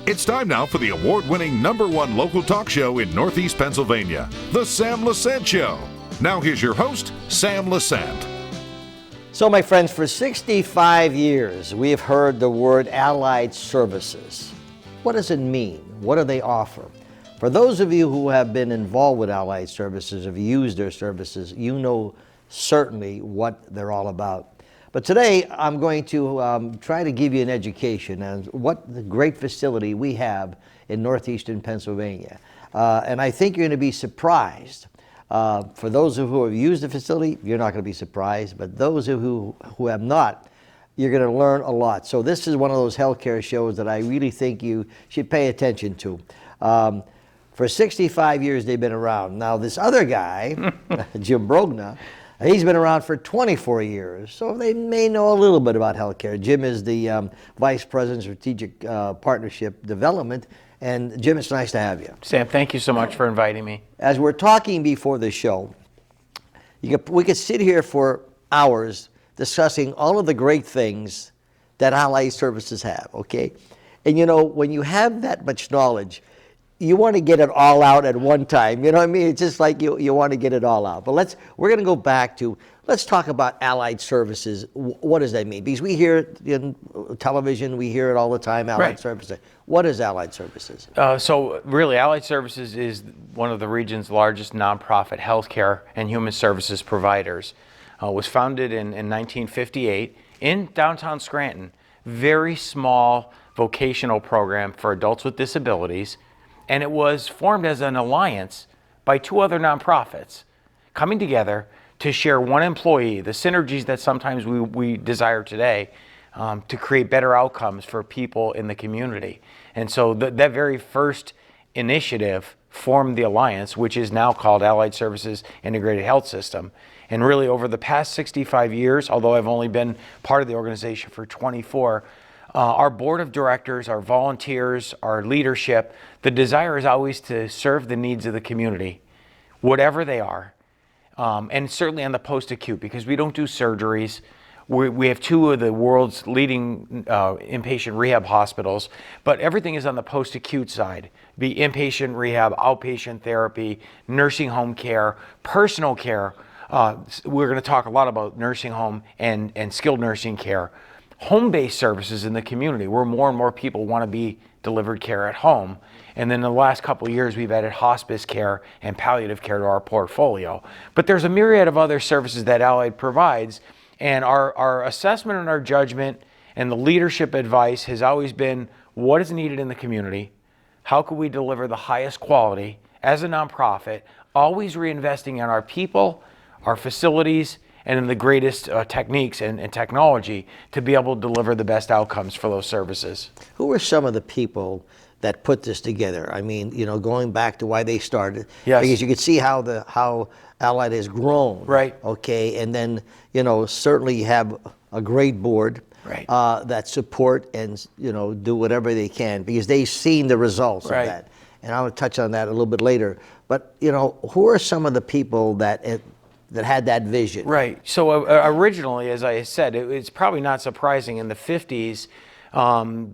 It's time now for the award-winning #1 local talk show in Northeast Pennsylvania, The Sam Lesante Show. Now here's your host, Sam Lesante. So my friends, for 65 years, we have heard the word allied services. What does it mean? What do they offer? For those of you who have been involved with allied services, have used their services, you know certainly what they're all about. But today, I'm going to try to give you an education on what the great facility we have in northeastern Pennsylvania. And I think you're going to be surprised. For those who have used the facility, you're not going to be surprised. But those who have not, you're going to learn a lot. So this is one of those healthcare shows that I really think you should pay attention to. For 65 years, they've been around. Now, this other guy, Jim Brogna, he's been around for 24 years, so they may know a little bit about healthcare. Jim is the Vice President of Strategic Partnership Development. And Jim, it's nice to have you. Sam, thank you so much for inviting me. As we're talking before the show, we could sit here for hours discussing all of the great things that allied services have, okay? And you know, when you have that much knowledge, you want to get it all out at one time. You know what I mean? It's just like you want to get it all out. But we're going to go back to, let's talk about allied services. What does that mean? Because we hear it in television, we hear it all the time, allied services. What is allied services? So really, Allied Services is one of the region's largest nonprofit healthcare and human services providers. It was founded in 1958 in downtown Scranton. Very small vocational program for adults with disabilities. And it was formed as an alliance by two other nonprofits coming together to share one employee, the synergies that sometimes we desire today, to create better outcomes for people in the community. And so that very first initiative formed the alliance, which is now called Allied Services Integrated Health System. And really over the past 65 years, although I've only been part of the organization for 24, our board of directors, our volunteers, our leadership, the desire is always to serve the needs of the community, whatever they are. And certainly on the post-acute, because we don't do surgeries. We have two of the world's leading inpatient rehab hospitals, but everything is on the post-acute side. Be inpatient rehab, outpatient therapy, nursing home care, personal care. We're going to talk a lot about nursing home and skilled nursing care. Home-based services in the community, where more and more people want to be delivered care at home. And then in the last couple of years, we've added hospice care and palliative care to our portfolio. But there's a myriad of other services that Allied provides, and our assessment and our judgment and the leadership advice has always been what is needed in the community, how can we deliver the highest quality as a nonprofit, always reinvesting in our people, our facilities, and in the greatest techniques and technology to be able to deliver the best outcomes for those services. Who are some of the people that put this together? I mean, you know, going back to why they started. Yes. Because you can see how Allied has grown. Right. Okay, and then, you know, certainly you have a great board. Right. That support and, you know, do whatever they can because they've seen the results of that. And I'll touch on that a little bit later. But, you know, who are some of the people that had that vision? Right. So originally, as I said, it's probably not surprising. In the 50s,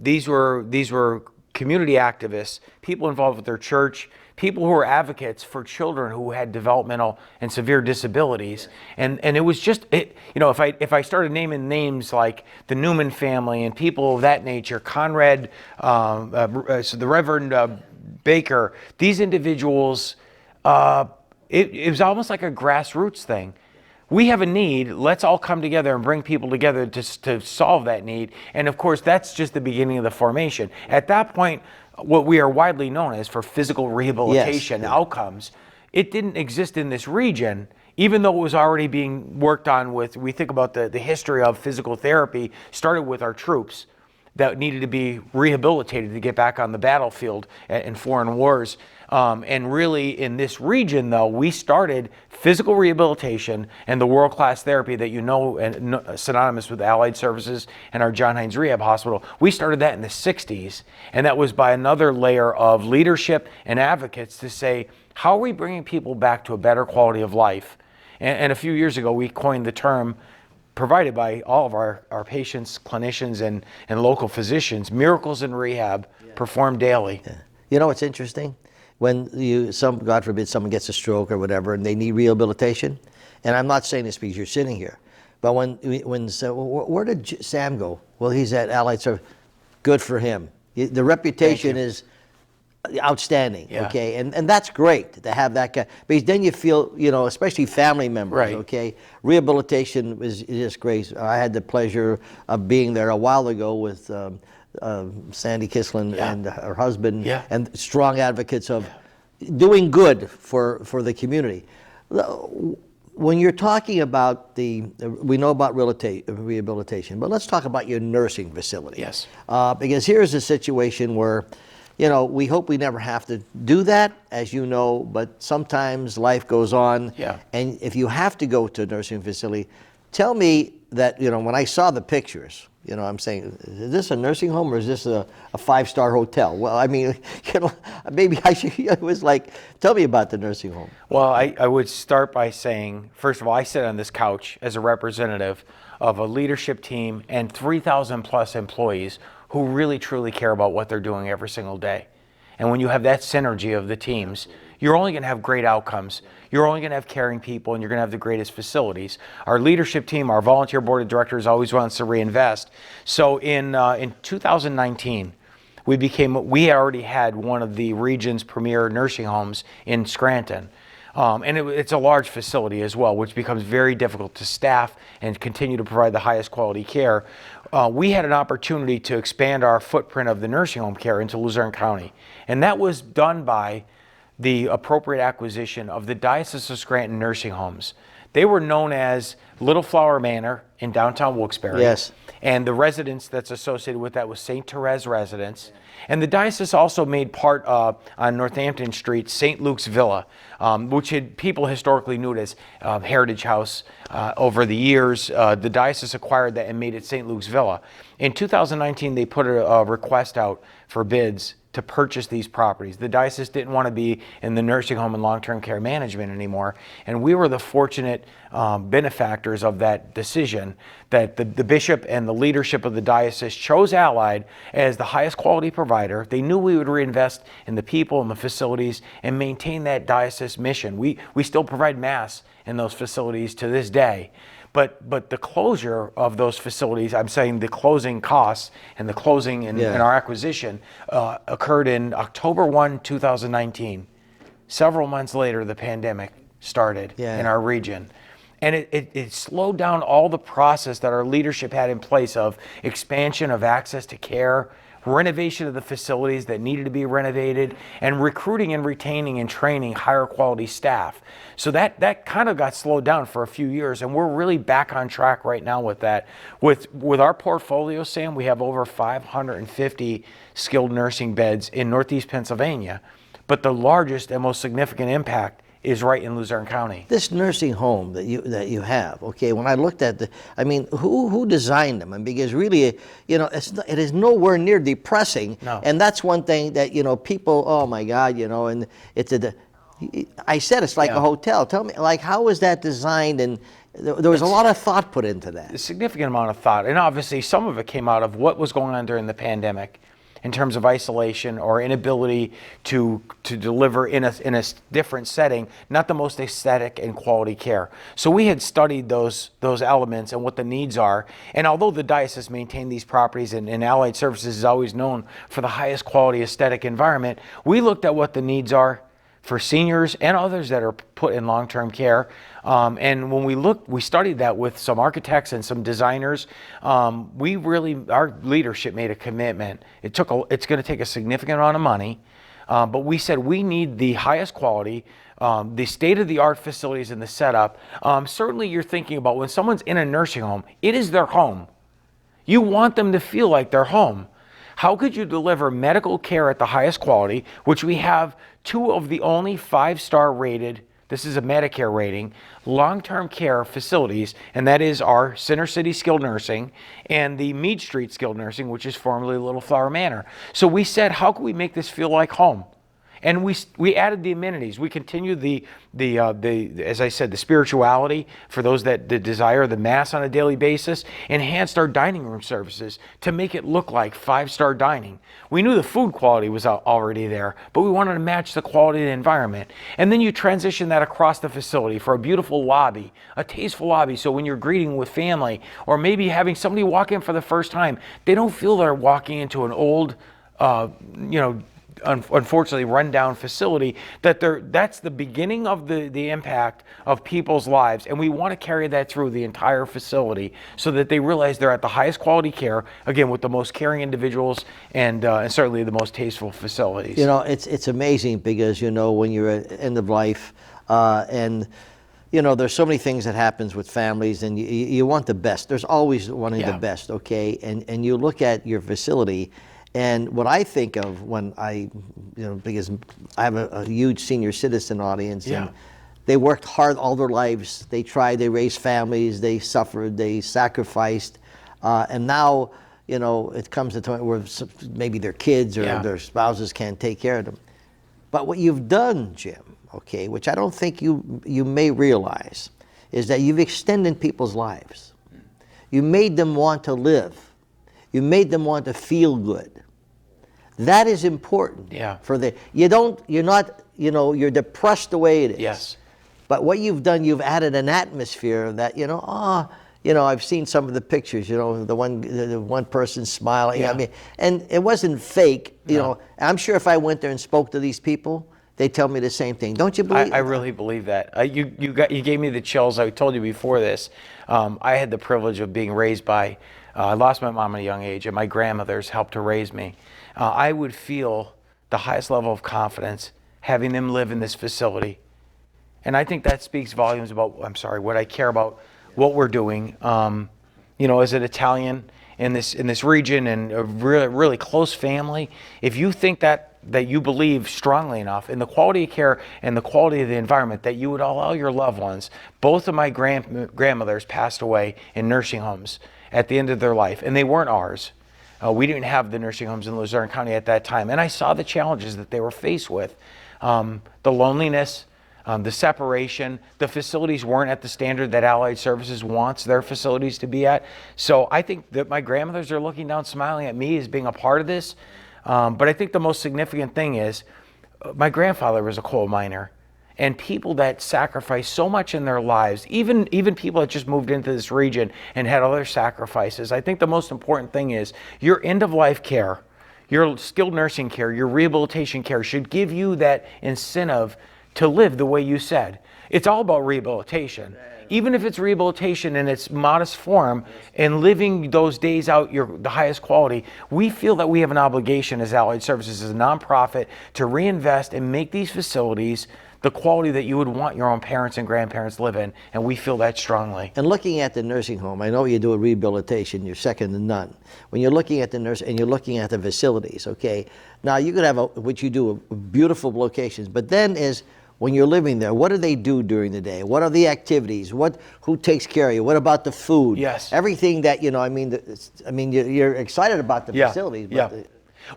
these were community activists, people involved with their church, people who were advocates for children who had developmental and severe disabilities. And it was just, you know, if I started naming names like the Newman family and people of that nature, Conrad, so the Reverend Baker, these individuals, it was almost like a grassroots thing. We have a need, let's all come together and bring people together to solve that need. And of course, that's just the beginning of the formation. At that point, what we are widely known as for physical rehabilitation outcomes, it didn't exist in this region, even though it was already being worked on with, we think about the history of physical therapy, started with our troops that needed to be rehabilitated to get back on the battlefield in foreign wars. And really in this region though, we started physical rehabilitation and the world-class therapy that you know, and synonymous with Allied Services and our John Hines Rehab Hospital. We started that in the 60s, and that was by another layer of leadership and advocates to say, how are we bringing people back to a better quality of life? And a few years ago, we coined the term provided by all of our patients, clinicians, and local physicians. Miracles in rehab performed daily. Yeah. You know what's interesting? When God forbid, someone gets a stroke or whatever, and they need rehabilitation, and I'm not saying this because you're sitting here, but where did Sam go? Well, he's at Allied Service. Good for him. The reputation is outstanding. Yeah. Okay, and that's great to have that guy, because then you feel, especially family members. Right. Okay, rehabilitation is just great. I had the pleasure of being there a while ago with Sandy Kislin and her husband, and strong advocates of doing good for the community. When you're talking about we know about rehabilitation, but let's talk about your nursing facility. Yes. Because here's a situation where, we hope we never have to do that, as you know, but sometimes life goes on. Yeah. And if you have to go to a nursing facility, tell me that, when I saw the pictures, I'm saying, is this a nursing home or is this a 5-star hotel? Well, I mean, maybe I should, it was like, tell me about the nursing home. Well, I would start by saying, first of all, I sit on this couch as a representative of a leadership team and 3,000 plus employees who really truly care about what they're doing every single day. And when you have that synergy of the teams, you're only going to have great outcomes. You're only going to have caring people, and you're going to have the greatest facilities. Our leadership team, our volunteer board of directors always wants to reinvest. So in 2019, we already had one of the region's premier nursing homes in Scranton. And it's a large facility as well, which becomes very difficult to staff and continue to provide the highest quality care. We had an opportunity to expand our footprint of the nursing home care into Luzerne County. And that was done by the appropriate acquisition of the Diocese of Scranton nursing homes. They were known as Little Flower Manor in downtown Wilkes-Barre. Yes. And the residence that's associated with that was St. Therese Residence. And the diocese also made part on Northampton Street, St. Luke's Villa, which people historically knew it as Heritage House. Over the years, the diocese acquired that and made it St. Luke's Villa. In 2019, they put a request out for bids to purchase these properties. The diocese didn't want to be in the nursing home and long-term care management anymore, and we were the fortunate benefactors of that decision, that the bishop and the leadership of the diocese chose Allied as the highest quality provider. They knew we would reinvest in the people and the facilities and maintain that diocese mission. We still provide Mass in those facilities to this day. But the closure of those facilities, I'm saying the closing costs and the closing in our acquisition occurred in October 1, 2019. Several months later, the pandemic started in our region. And it slowed down all the process that our leadership had in place of expansion of access to care, renovation of the facilities that needed to be renovated, and recruiting and retaining and training higher quality staff. So that kind of got slowed down for a few years, and we're really back on track right now with that. With our portfolio, Sam, we have over 550 skilled nursing beds in Northeast Pennsylvania, but the largest and most significant impact is right in Luzerne County. This nursing home that you have, okay, when I looked at who designed them? And because really, it is nowhere near depressing. No. And that's one thing that, people, oh my God, and I said it's like a hotel. Tell me, how was that designed? And there was a lot of thought put into that. A significant amount of thought. And obviously some of it came out of what was going on during the pandemic in terms of isolation or inability to deliver in a different setting, not the most aesthetic and quality care. So we had studied those elements and what the needs are. And although the diocese maintained these properties and Allied Services is always known for the highest quality aesthetic environment, we looked at what the needs are for seniors and others that are put in long-term care. And when we studied that with some architects and some designers. Our leadership made a commitment. It's going to take a significant amount of money, but we said we need the highest quality, the state-of-the-art facilities and the setup. Certainly you're thinking about when someone's in a nursing home, it is their home. You want them to feel like they're home. How could you deliver medical care at the highest quality, which we have 2 of the only 5-star rated, this is a Medicare rating, long-term care facilities, and that is our Center City Skilled Nursing and the Mead Street Skilled Nursing, which is formerly Little Flower Manor. So we said, how can we make this feel like home? And we added the amenities. We continued the as I said, the spirituality for those that desire the Mass on a daily basis, enhanced our dining room services to make it look like 5-star dining. We knew the food quality was already there, but we wanted to match the quality of the environment. And then you transition that across the facility for a beautiful lobby, a tasteful lobby, so when you're greeting with family, or maybe having somebody walk in for the first time, they don't feel they're walking into an old, unfortunately run-down facility, that's the beginning of the impact of people's lives, and we want to carry that through the entire facility so that they realize they're at the highest quality care, again, with the most caring individuals and certainly the most tasteful facilities. It's amazing because, when you're at end of life and there's so many things that happens with families, and you want the best. There's always wanting the best, okay? And you look at your facility. And what I think of when because I have a huge senior citizen audience, and they worked hard all their lives. They tried, they raised families, they suffered, they sacrificed, and now, it comes to a point where maybe their kids or their spouses can't take care of them. But what you've done, Jim, okay, which I don't think you may realize, is that you've extended people's lives. You made them want to live. You made them want to feel good. That is important. You're depressed the way it is. Yes. But what you've done, you've added an atmosphere that, I've seen some of the pictures, the one person smiling. Yeah. I mean, and it wasn't fake, No. I'm sure if I went there and spoke to these people, they tell me the same thing. Don't you believe? I really believe that. You gave me the chills. I told you before this. I had the privilege of being raised by. I lost my mom at a young age, and my grandmothers helped to raise me. I would feel the highest level of confidence having them live in this facility, and I think that speaks volumes about. What I care about, what we're doing. As an Italian in this region and a really close family, if you think that you believe strongly enough in the quality of care and the quality of the environment that you would allow your loved ones. Both of my grandmothers passed away in nursing homes at the end of their life, and they weren't ours. We didn't have the nursing homes in Luzerne County at that time, and I saw the challenges that they were faced with. The loneliness, the separation, the facilities weren't at the standard that Allied Services wants their facilities to be at. So I think that my grandmothers are looking down, smiling at me as being a part of this. But I think the most significant thing is my grandfather was a coal miner, and people that sacrifice so much in their lives, even people that just moved into this region and had other sacrifices. I think the most important thing is your end-of-life care, your skilled nursing care, your rehabilitation care should give you that incentive to live the way you said. It's all about rehabilitation. Even if it's rehabilitation in its modest form and living those days out the highest quality, we feel that we have an obligation as Allied Services, as a nonprofit, to reinvest and make these facilities the quality that you would want your own parents and grandparents live in, and we feel that strongly. And looking at the nursing home, I know you do a rehabilitation, you're second to none. When you're looking at the nurse and you're looking at the facilities, okay, now you could have, which you do, beautiful locations, but then is, when you're living there, what do they do during the day? What are the activities? Who takes care of you? What about the food? Yes. Everything that, you're excited about the facilities. But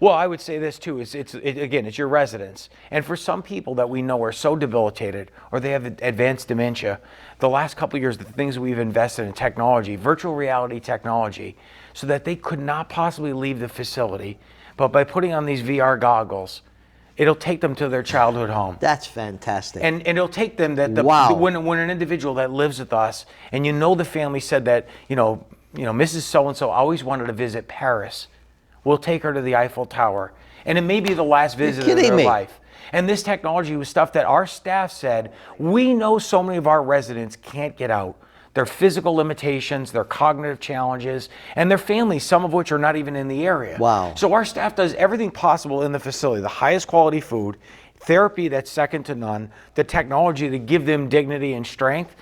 Well, I would say this too, it's your residents. And for some people that we know are so debilitated or they have advanced dementia, the last couple of years, the things we've invested in technology, virtual reality technology, so that they could not possibly leave the facility, but by putting on these VR goggles, it'll take them to their childhood home. That's fantastic. And it'll take them when an individual that lives with us, and the family said that, Mrs. So-and-so always wanted to visit Paris. We'll take her to the Eiffel Tower. And it may be the last visit of their life. And this technology was stuff that our staff said, we know so many of our residents can't get out. Their physical limitations, their cognitive challenges, and their families, some of which are not even in the area. Wow. So our staff does everything possible in the facility, the highest quality food, therapy that's second to none, the technology to give them dignity and strength.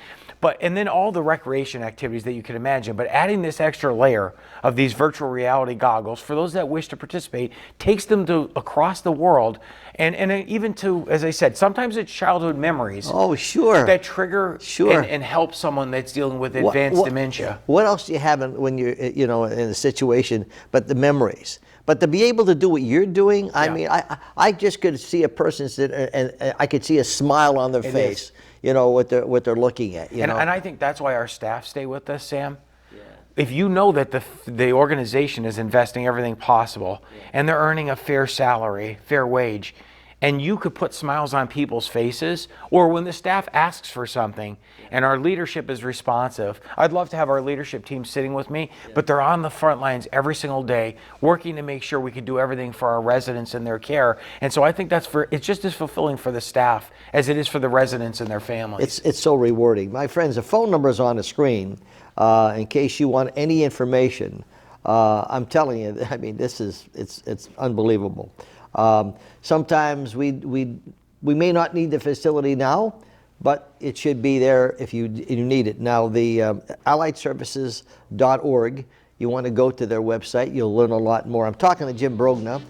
And then all the recreation activities that you can imagine. But adding this extra layer of these virtual reality goggles for those that wish to participate takes them to across the world, and even to, as I said, sometimes it's childhood memories. Oh, sure. That trigger and help someone that's dealing with advanced dementia. What else do you have when you're, in a situation but the memories? But to be able to do what you're doing, I mean, I just could see a person sit and I could see a smile on their face. What they're looking at. And I think that's why our staff stay with us, Sam. Yeah. If you know that the organization is investing everything possible and they're earning a fair salary, fair wage, and you could put smiles on people's faces, or when the staff asks for something and our leadership is responsive. I'd love to have our leadership team sitting with me, but they're on the front lines every single day working to make sure we can do everything for our residents and their care. And so I think it's just as fulfilling for the staff as it is for the residents and their families. It's so rewarding. My friends, the phone number is on the screen in case you want any information. I'm telling you, I mean, it's unbelievable. Sometimes we may not need the facility now, but it should be there if you need it. Now, the alliedservices.org, you want to go to their website, you'll learn a lot more. I'm talking to Jim Brogna.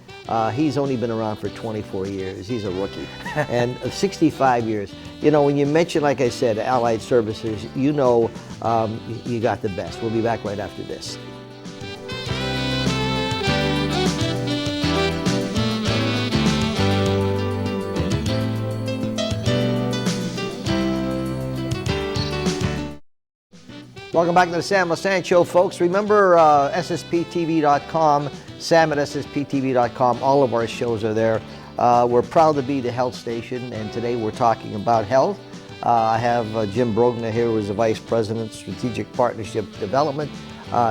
He's only been around for 24 years. He's a rookie. And 65 years. When you mention, like I said, Allied Services, you got the best. We'll be back right after this. Welcome back to the Sam Lesante Show, folks. Remember SSPTV.com, Sam at SSPTV.com. All of our shows are there. We're proud to be the health station, and today we're talking about health. I have Jim Brogna here, who is the Vice President, Strategic Partnership Development.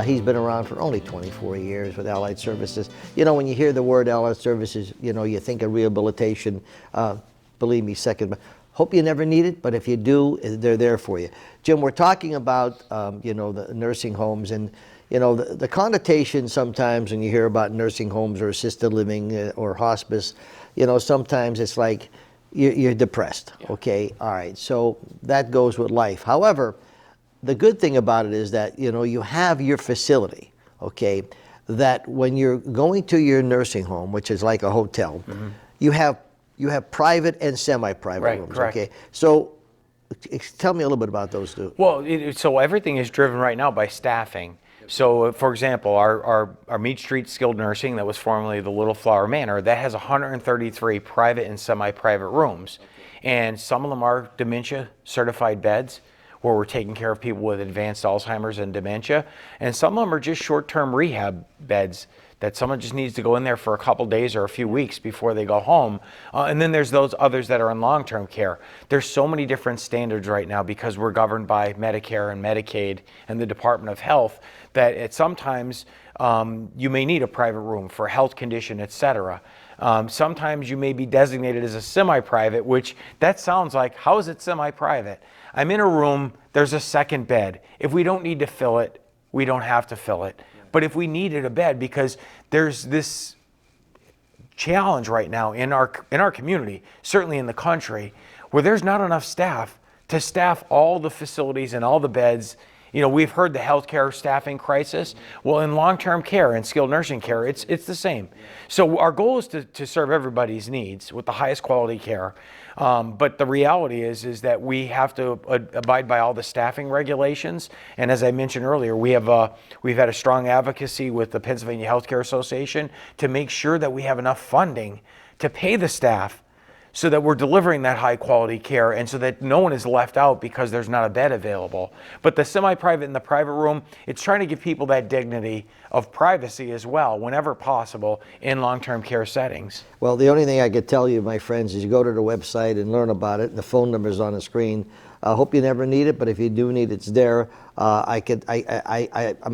He's been around for only 24 years with Allied Services. When you hear the word Allied Services, you think of rehabilitation. Believe me, second. Hope you never need it, but if you do, they're there for you. Jim, we're talking about, the nursing homes, and, the connotation sometimes when you hear about nursing homes or assisted living or hospice, sometimes it's like you're depressed, okay? All right, so that goes with life. However, the good thing about it is that, you have your facility, okay, that when you're going to your nursing home, which is like a hotel, you have private and semi-private rooms, correct. Okay? So tell me a little bit about those two. Well, so everything is driven right now by staffing. So, for example, our Mead Street Skilled Nursing, that was formerly the Little Flower Manor, that has 133 private and semi-private rooms. And some of them are dementia-certified beds, where we're taking care of people with advanced Alzheimer's and dementia. And some of them are just short-term rehab beds that someone just needs to go in there for a couple days or a few weeks before they go home. And then there's those others that are in long-term care. There's so many different standards right now because we're governed by Medicare and Medicaid and the Department of Health that sometimes you may need a private room for a health condition, etc. Sometimes you may be designated as a semi-private, which that sounds like, how is it semi-private? I'm in a room, there's a second bed. If we don't need to fill it, we don't have to fill it. But if we needed a bed, because there's this challenge right now in our community, certainly in the country, where there's not enough staff to staff all the facilities and all the beds. We've heard the healthcare staffing crisis. Well, in long-term care and skilled nursing care, it's the same. So our goal is to serve everybody's needs with the highest quality care. But the reality is that we have to abide by all the staffing regulations. And as I mentioned earlier, we've had a strong advocacy with the Pennsylvania Healthcare Association to make sure that we have enough funding to pay the staff so that we're delivering that high quality care and so that no one is left out because there's not a bed available. But the semi-private and the private room, it's trying to give people that dignity of privacy as well, whenever possible, in long-term care settings. Well, the only thing I could tell you, my friends, is you go to the website and learn about it. The phone number is on the screen. I hope you never need it, but if you do need it, it's there. I'm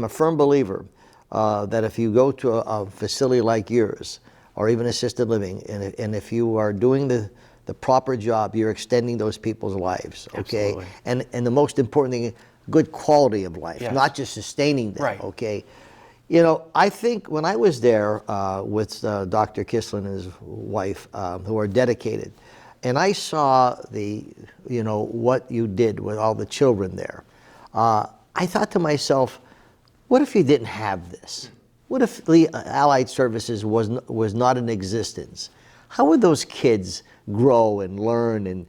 a firm believer that if you go to a facility like yours, or even assisted living, and if you are doing the proper job, you're extending those people's lives, okay? Absolutely. And the most important thing, good quality of life, yes. not just sustaining them, right. Okay? I think when I was there with Dr. Kislin and his wife, who are dedicated, and I saw what you did with all the children there, I thought to myself, what if you didn't have this? What if the Allied Services was not in existence? How would those kids grow and learn and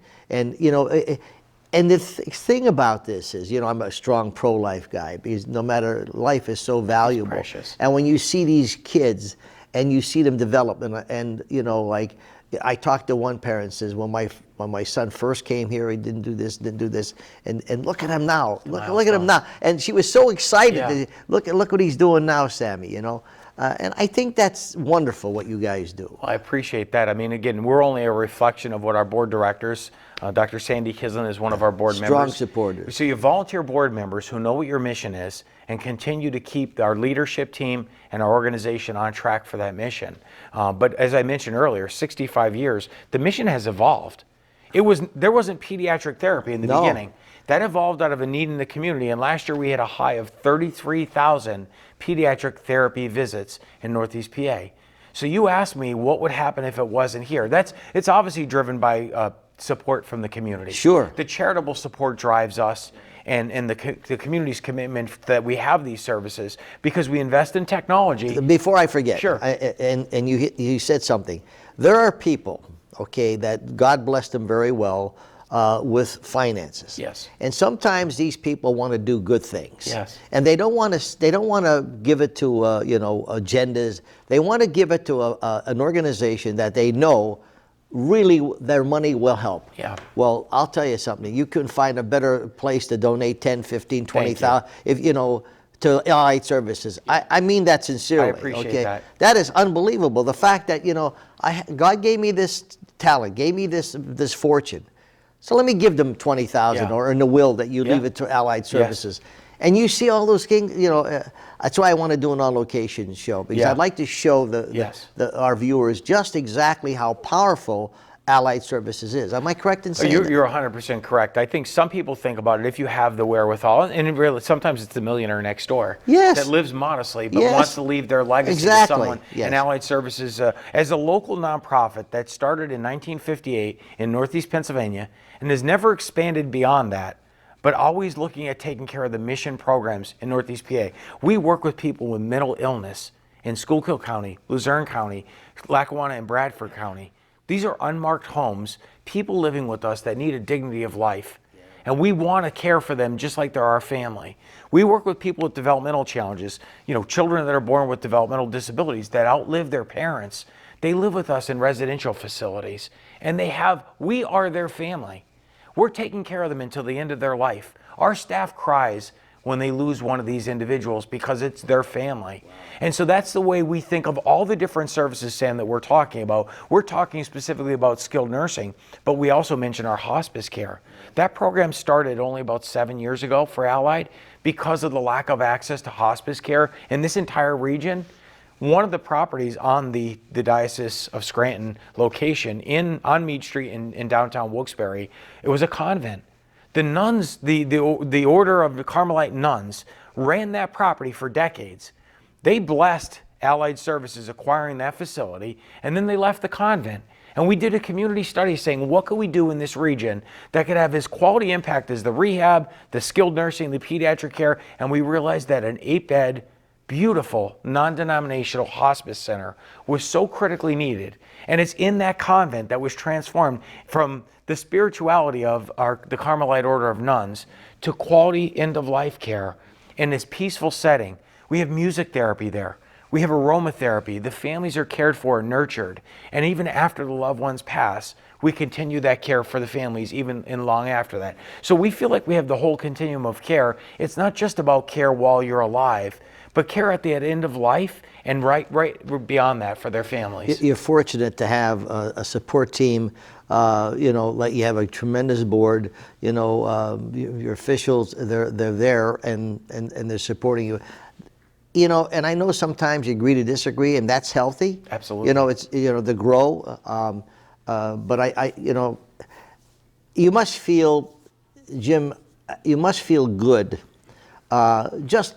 the thing about this is, I'm a strong pro-life guy, because no matter, life is so valuable. It's precious. And when you see these kids and you see them develop, and like I talked to one parent and says, when my son first came here, he didn't do this, and look at him now, look at him now, and she was so excited. Yeah. Look what he's doing now, Sammy. And I think that's wonderful what you guys do. Well, I appreciate that. I mean, again, we're only a reflection of what our board directors, Dr. Sandy Kislin is one of our board members. Strong supporters. So you have volunteer board members who know what your mission is and continue to keep our leadership team and our organization on track for that mission. But as I mentioned earlier, 65 years, the mission has evolved. There wasn't pediatric therapy in the beginning. That evolved out of a need in the community, and last year we had a high of 33,000 pediatric therapy visits in Northeast PA. So you asked me what would happen if it wasn't here. It's obviously driven by support from the community. Sure. The charitable support drives us, and the community's commitment that we have these services because we invest in technology. Before I forget, Sure. And you said something. There are people, okay, that God bless them very well, with finances. Yes. And sometimes these people want to do good things. Yes. And they don't want to give it to agendas. They want to give it to an organization that they know really their money will help. Yeah. Well, I'll tell you something. You couldn't find a better place to donate 10, 15, 20,000 if to Allied Services. I mean that sincerely. I appreciate that. That is unbelievable. The fact that God gave me this talent, gave me this fortune. So let me give them 20,000, Yeah. or in the will that you leave it to Allied Services. And you see all those things, that's why I want to do an on-location show, because Yeah. I'd like to show our viewers just exactly how powerful Allied Services is. Am I correct in saying that? You're 100% correct. I think some people think about it, if you have the wherewithal, and really sometimes it's the millionaire next door that lives modestly but wants to leave their legacy to someone. Yes. And Allied Services, as a local nonprofit that started in 1958 in Northeast Pennsylvania and has never expanded beyond that, but always looking at taking care of the mission programs in Northeast PA. We work with people with mental illness in Schuylkill County, Luzerne County, Lackawanna and Bradford County. These are unmarked homes, people living with us that need a dignity of life. And we want to care for them just like they're our family. We work with people with developmental challenges, children that are born with developmental disabilities that outlive their parents. They live with us in residential facilities, and we are their family. We're taking care of them until the end of their life. Our staff cries when they lose one of these individuals because it's their family. And so that's the way we think of all the different services, Sam, that we're talking about. We're talking specifically about skilled nursing, but we also mention our hospice care. That program started only about 7 years ago for Allied because of the lack of access to hospice care in this entire region. One of the properties on the Diocese of Scranton location on Meade Street in downtown Wilkes-Barre, it was a convent. The nuns, the order of the Carmelite nuns, ran that property for decades. They blessed Allied Services acquiring that facility, and then they left the convent. And we did a community study saying, what could we do in this region that could have as quality impact as the rehab, the skilled nursing, the pediatric care, and we realized that an 8-bed, beautiful, non-denominational hospice center was so critically needed. And it's in that convent that was transformed from the spirituality of the Carmelite Order of Nuns to quality end-of-life care in this peaceful setting. We have music therapy there. We have aromatherapy. The families are cared for and nurtured. And even after the loved ones pass, we continue that care for the families even in long after that. So we feel like we have the whole continuum of care. It's not just about care while you're alive, but care at the end of life and right beyond that for their families. You're fortunate to have a support team. Like you have a tremendous board. Your officials, they're there and they're supporting you. And I know sometimes you agree to disagree, and that's healthy. Absolutely. It's the grow. But you must feel, Jim. You must feel good. Just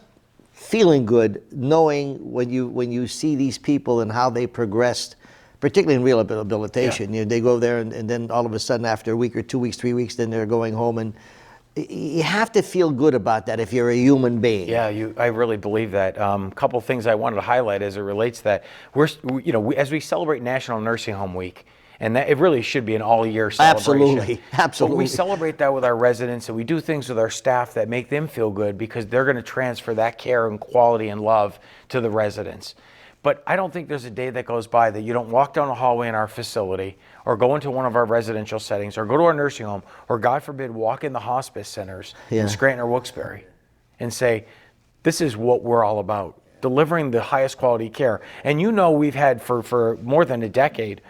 feeling good, knowing when you see these people and how they progressed particularly in rehabilitation. You know, they go there and then all of a sudden after a week or 2 weeks, 3 weeks, then they're going home, and you have to feel good about that if you're a human being. Yeah, I really believe that. Couple of things I wanted to highlight as it relates to that. As we celebrate National Nursing Home Week, and that it really should be an all-year celebration. Absolutely. But we celebrate that with our residents, and we do things with our staff that make them feel good because they're going to transfer that care and quality and love to the residents. But I don't think there's a day that goes by that you don't walk down the hallway in our facility or go into one of our residential settings or go to our nursing home or, God forbid, walk in the hospice centers in Scranton or Wilkes-Barre and say, this is what we're all about, delivering the highest quality care. And you know, we've had for more than a decade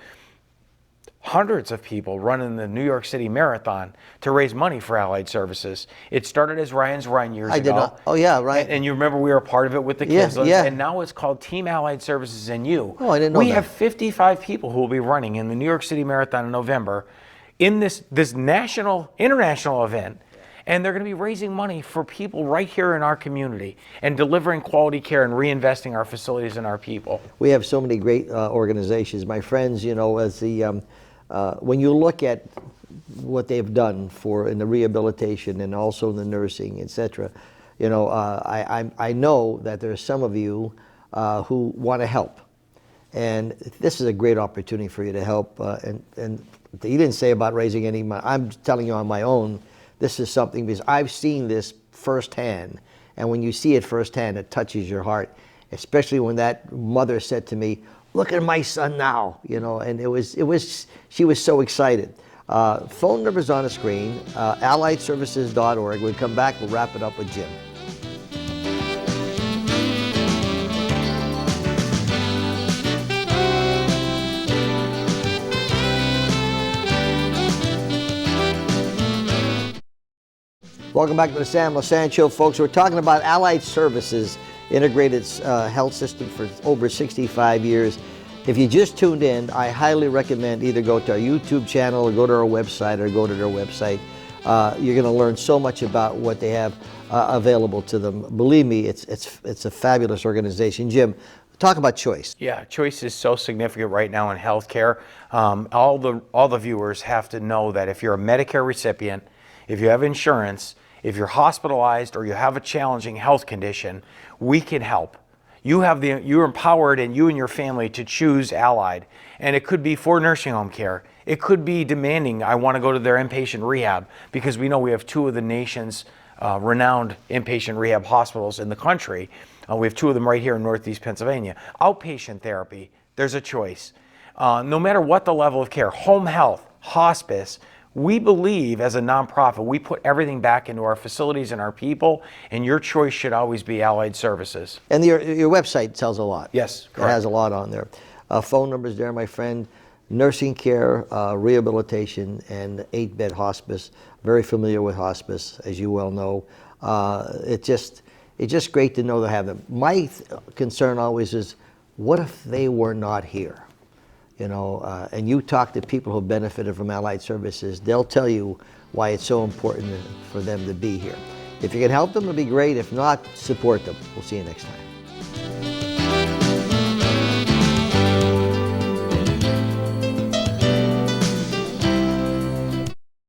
hundreds of people running the New York City Marathon to raise money for Allied Services. It started as Ryan's Run years ago. I did not. Oh, yeah, right. And you remember we were a part of it with the kids. Yeah. And now it's called Team Allied Services and You. Oh, I didn't know We that. have 55 people who will be running in the New York City Marathon in November in this international event. And they're going to be raising money for people right here in our community and delivering quality care and reinvesting our facilities and our people. We have so many great organizations. My friends, you know, as the when you look at what they've done in the rehabilitation and also in the nursing, etc., you know, I know that there are some of you who want to help, and this is a great opportunity for you to help. And you didn't say about raising any money. I'm telling you on my own. This is something because I've seen this firsthand, and when you see it firsthand, it touches your heart. Especially when that mother said to me, "Look at my son now," you know, and she was so excited. Phone number's on the screen, alliedservices.org. We'll come back, we'll wrap it up with Jim. Welcome back to the Sam Lesante Show, folks. We're talking about Allied Services, integrated health system for over 65 years. If you just tuned in, I highly recommend either go to our YouTube channel or go to our website or go to their website. You're going to learn so much about what they have available to them. Believe me, it's a fabulous organization. Jim, talk about choice. Yeah, choice is so significant right now in healthcare. All the viewers have to know that if you're a Medicare recipient, if you have insurance, if you're hospitalized or you have a challenging health condition, we can help. You're empowered, and you and your family, to choose Allied. And it could be for nursing home care. It could be demanding, I want to go to their inpatient rehab, because we know we have two of the nation's renowned inpatient rehab hospitals in the country. We have two of them right here in Northeast Pennsylvania. Outpatient therapy, there's a choice. No matter what the level of care, home health, hospice, we believe as a nonprofit, we put everything back into our facilities and our people, and your choice should always be Allied Services. And your website tells a lot. Yes, correct. It has a lot on there. Phone numbers there, my friend. Nursing care, rehabilitation, and 8-bed hospice. Very familiar with hospice, as you well know. It's just great to know they have them. My concern always is, what if they were not here? You know, and you talk to people who benefited from Allied Services, they'll tell you why it's so important for them to be here. If you can help them, it'll be great. If not, support them. We'll see you next time.